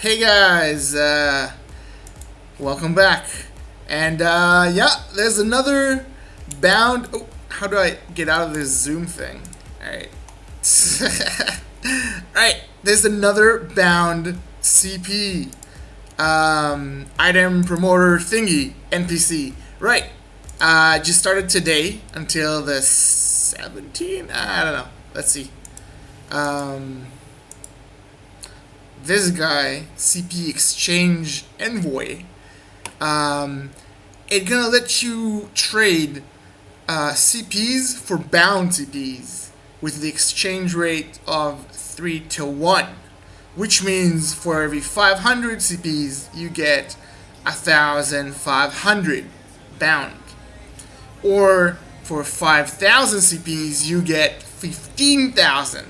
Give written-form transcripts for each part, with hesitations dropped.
Hey guys, welcome back. And yeah, there's another bound. Oh, how do I get out of this Zoom thing? Alright. Alright, there's another bound CP. Item promoter thingy, NPC. Right. Just started today until the 17th? I don't know. Let's see. This guy, CP Exchange Envoy, it's gonna let you trade CPs for bound CPs with the exchange rate of 3-to-1, which means for every 500 CPs you get 1,500 bound, or for 5,000 CPs you get 15,000.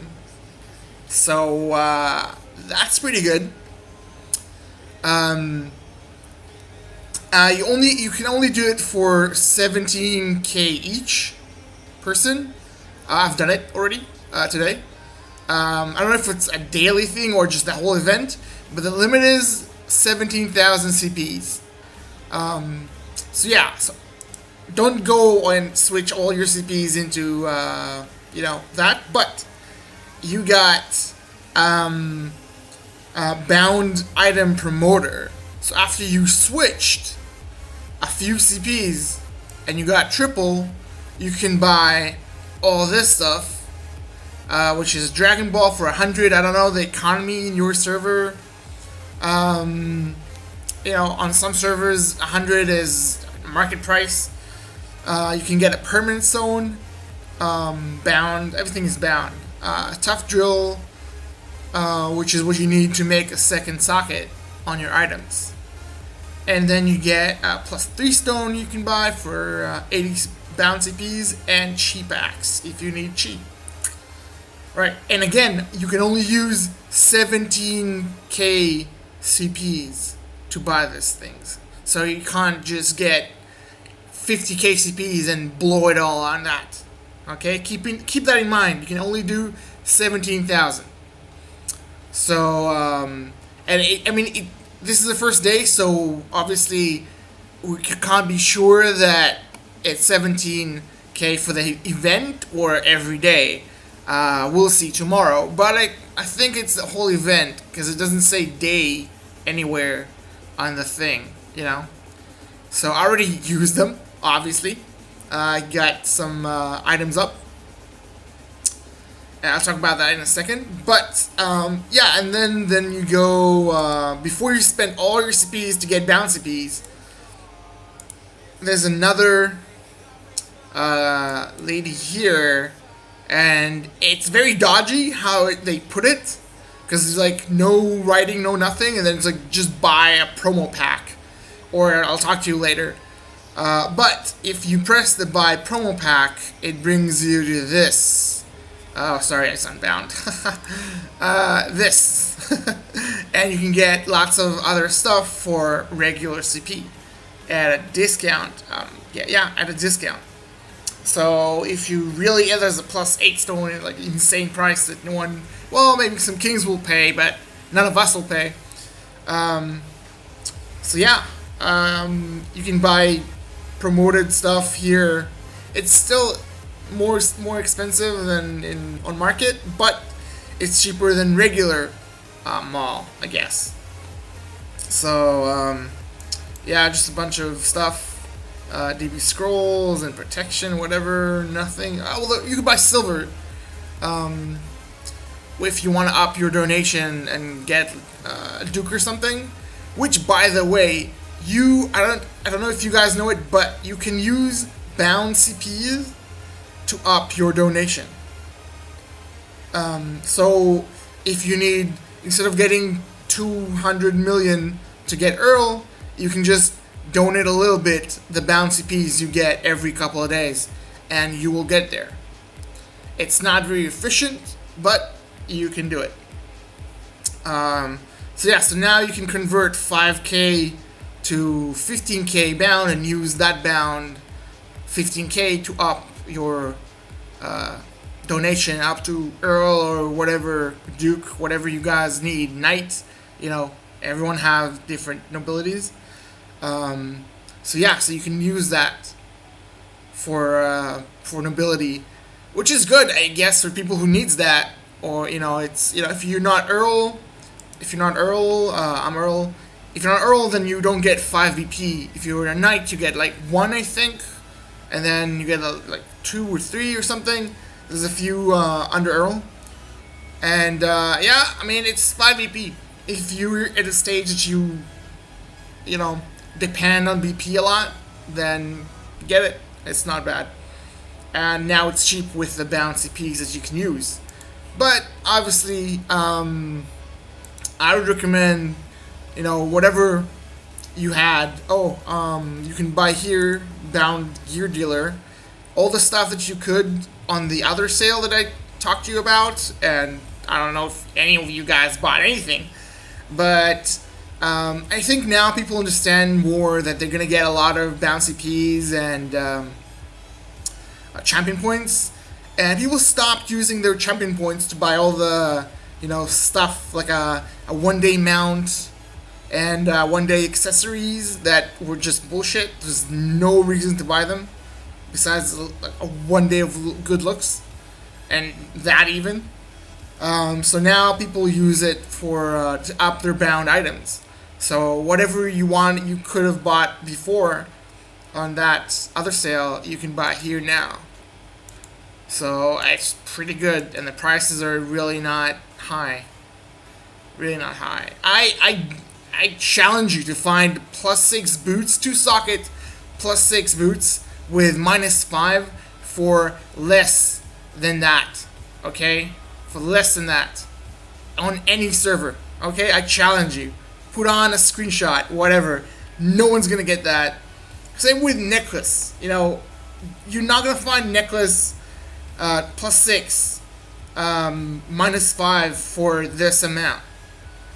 So that's pretty good. You can only do it for 17k each person. I've done it already today. I don't know if it's a daily thing or just the whole event, but the limit is 17,000 CPs. So yeah, so don't go and switch all your CPs into that, but you got bound item promoter. So after you switched a few CPs and you got triple, you can buy all this stuff, which is Dragon Ball for 100. I don't know the economy in your server. On some servers 100 is market price. You can get a permanent zone, bound. Everything is bound. Tough drill, which is what you need to make a second socket on your items. And then you get plus 3 stone you can buy for 80 bound CPs, and cheap axe if you need cheap. Right, and again, you can only use 17k CPs to buy these things. So you can't just get 50k CPs and blow it all on that. Okay, keep that in mind. You can only do 17,000. So, this is the first day, so obviously we can't be sure that it's 17k for the event or every day. We'll see tomorrow, but I think it's the whole event because it doesn't say day anywhere on the thing, So I already used them, obviously. I got some items up. And I'll talk about that in a second. But, yeah, and then you go, before you spend all your CPs to get bound CPs, there's another lady here, and it's very dodgy how they put it, because there's like no writing, no nothing, and then it's like just buy a promo pack, or I'll talk to you later. But if you press the buy promo pack, it brings you to this. Oh, sorry, it's unbound. This. And you can get lots of other stuff for regular CP at a discount. At a discount. So if you really, there's a plus 8 stone, like insane price that no one, well, maybe some kings will pay, but none of us will pay. So yeah, you can buy promoted stuff here. It's still more expensive than on market, but it's cheaper than regular mall, I guess. So yeah, just a bunch of stuff, DB scrolls and protection, whatever. Nothing. Well, you can buy silver if you want to up your donation and get a Duke or something. Which, by the way, I don't know if you guys know it, but you can use bound CPs to up your donation. So if you need, instead of getting 200 million to get Earl, you can just donate a little bit the bound CPs you get every couple of days, and you will get there. It's not very efficient, but you can do it. So now you can convert 5k to 15k bound and use that bound 15k to up your donation up to Earl or whatever, Duke, whatever you guys need, Knight, Everyone have different nobilities. So yeah, so you can use that for nobility, which is good, I guess, for people who needs that. Or it's if you're not Earl, I'm Earl. If you're not Earl, then you don't get 5 BP. If you're a Knight, you get like 1, I think, and then you get like 2 or 3 or something. There's a few under Earl, and yeah, I mean it's 5 BP. If you're at a stage that you depend on BP a lot, then get it. It's not bad. And now it's cheap with the bouncy Ps that you can use. But obviously, I would recommend, whatever you had. You can buy here, Bound Gear Dealer, all the stuff that you could on the other sale that I talked to you about. And I don't know if any of you guys bought anything, but I think now people understand more that they're going to get a lot of bouncy Ps and champion points, and people stopped using their champion points to buy all the stuff like a 1-day mount and 1-day accessories that were just bullshit. There's no reason to buy them besides like a 1 day of good looks, and that even. So now people use it for to up their bound items. So whatever you want, you could have bought before on that other sale, you can buy here now. So it's pretty good, and the prices are really not high. Really not high. I challenge you to find +6 boots, 2 socket +6 boots with -5 for less than that. Okay? For less than that. On any server. Okay? I challenge you. Put on a screenshot, whatever. No one's gonna get that. Same with necklace. You're not gonna find necklace +6 -5 for this amount.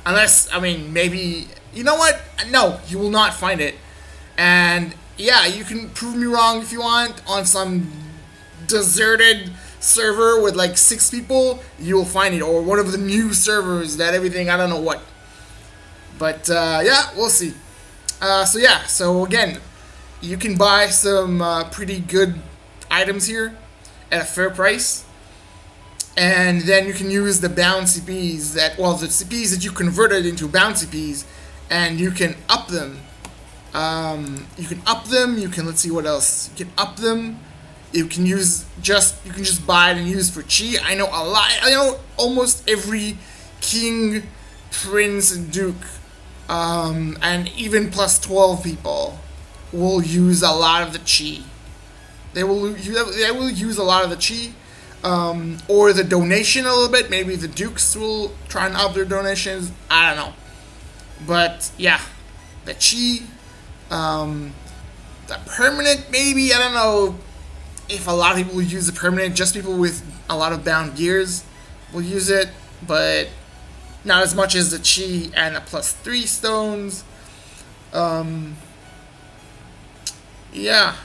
Unless, maybe, you know what? No, you will not find it. And yeah, you can prove me wrong if you want. On some deserted server with like 6 people, you'll find it. Or one of the new servers that everything, I don't know what. But yeah, we'll see. So again, you can buy some pretty good items here at a fair price. And then you can use the bound CPs the CPs that you converted into bound CPs, and you can up them. Let's see what else. You can up them. You can just buy it and use for chi. I know almost every king, prince, and duke, and even +12 people will use a lot of the chi. They will use a lot of the chi. Or the donation a little bit. Maybe the dukes will try and up their donations. I don't know. But yeah, the chi, the permanent maybe. I don't know if a lot of people will use the permanent. Just people with a lot of bound gears will use it, but not as much as the chi and the +3 stones. Yeah,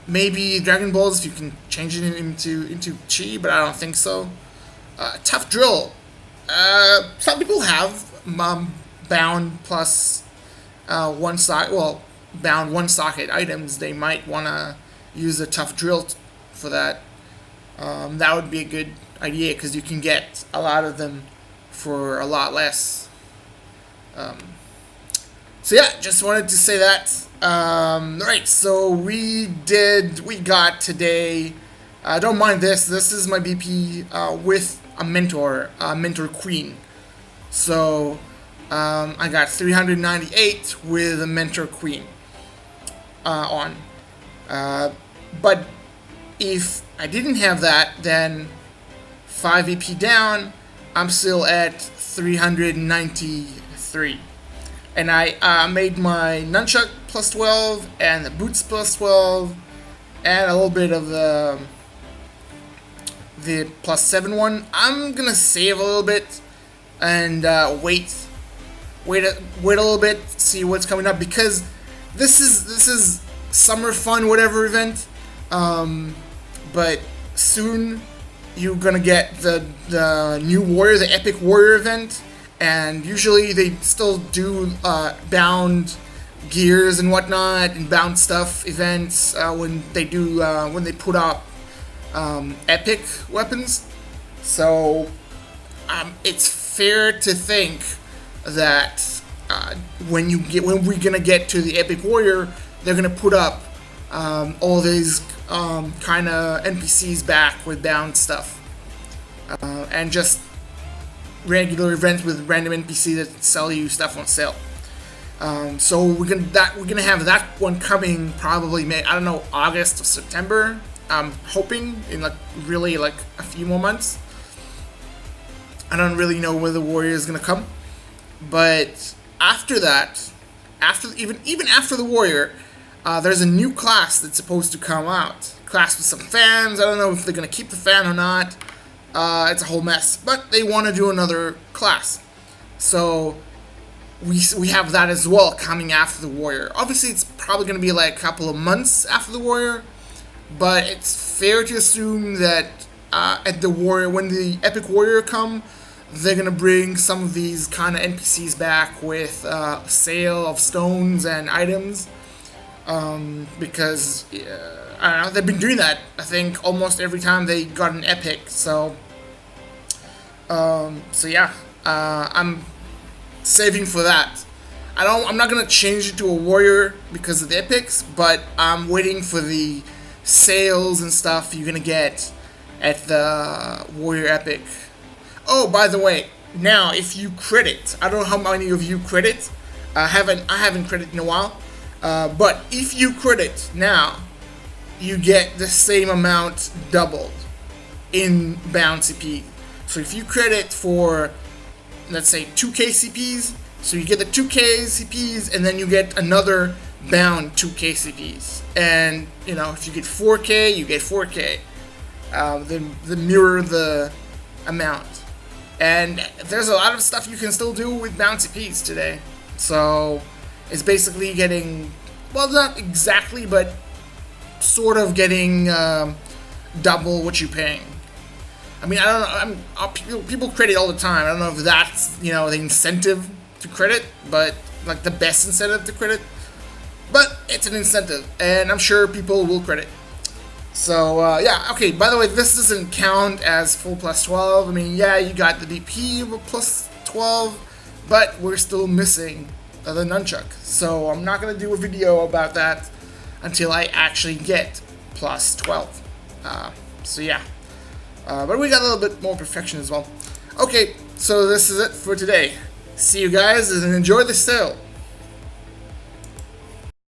maybe Dragon Balls if you can change it into chi, but I don't think so. Tough drill. Some people have bound plus one socket. Well, bound one socket items. They might want to use a tough drill for that. That would be a good idea because you can get a lot of them for a lot less. So yeah, just wanted to say that. Right, so we got today, don't mind this is my BP with a mentor queen. So I got 398 with a mentor queen on. But if I didn't have that, then 5 EP down, I'm still at 393. And I made my nunchuck +12 and the boots +12 and a little bit of the +7 one. I'm gonna save a little bit and wait a little bit, see what's coming up, because this is summer fun whatever event. But soon you're gonna get the new warrior, the epic warrior event. and usually they still do bound gears and whatnot and bound stuff events when they do when they put up epic weapons. So it's fair to think that when we're gonna get to the epic warrior, they're gonna put up all these kind of NPCs back with bound stuff, and just regular events with random NPC that sell you stuff on sale. So we're gonna have that one coming probably I don't know, August or September. I'm hoping in really a few more months. I don't really know where the warrior is gonna come, but after that, even after the warrior, there's a new class that's supposed to come out. Class with some fans. I don't know if they're gonna keep the fan or not. It's a whole mess, but they want to do another class, so we have that as well coming after the warrior. Obviously, it's probably gonna be a couple of months after the warrior, but it's fair to assume that at the warrior, when the epic warrior come, they're gonna bring some of these kind of NPCs back with sale of stones and items, because I don't know, they've been doing that I think almost every time they got an epic. So yeah, I'm saving for that. I'm not gonna change it to a warrior because of the epics, but I'm waiting for the sales and stuff you're gonna get at the warrior epic. Oh, by the way, now if you credit, I don't know how many of you credit. I haven't credit in a while, but if you credit now, you get the same amount doubled in bound CP. So if you credit for, let's say, 2k CPs, so you get the 2k CPs, and then you get another bound 2k CPs. And if you get 4k, you get 4k. They mirror the amount. And there's a lot of stuff you can still do with bound CPs today. So it's basically getting, well, not exactly, but sort of getting double what you're paying. I mean, I don't know. People credit all the time. I don't know if that's the incentive to credit, but the best incentive to credit. But it's an incentive, and I'm sure people will credit. So yeah, okay. By the way, this doesn't count as full plus 12. I mean, yeah, you got the DP of a plus 12, but we're still missing the nunchuck. So I'm not gonna do a video about that until I actually get plus 12. So yeah, but we got a little bit more perfection as well. Okay, so this is it for today. See you guys and enjoy the sale.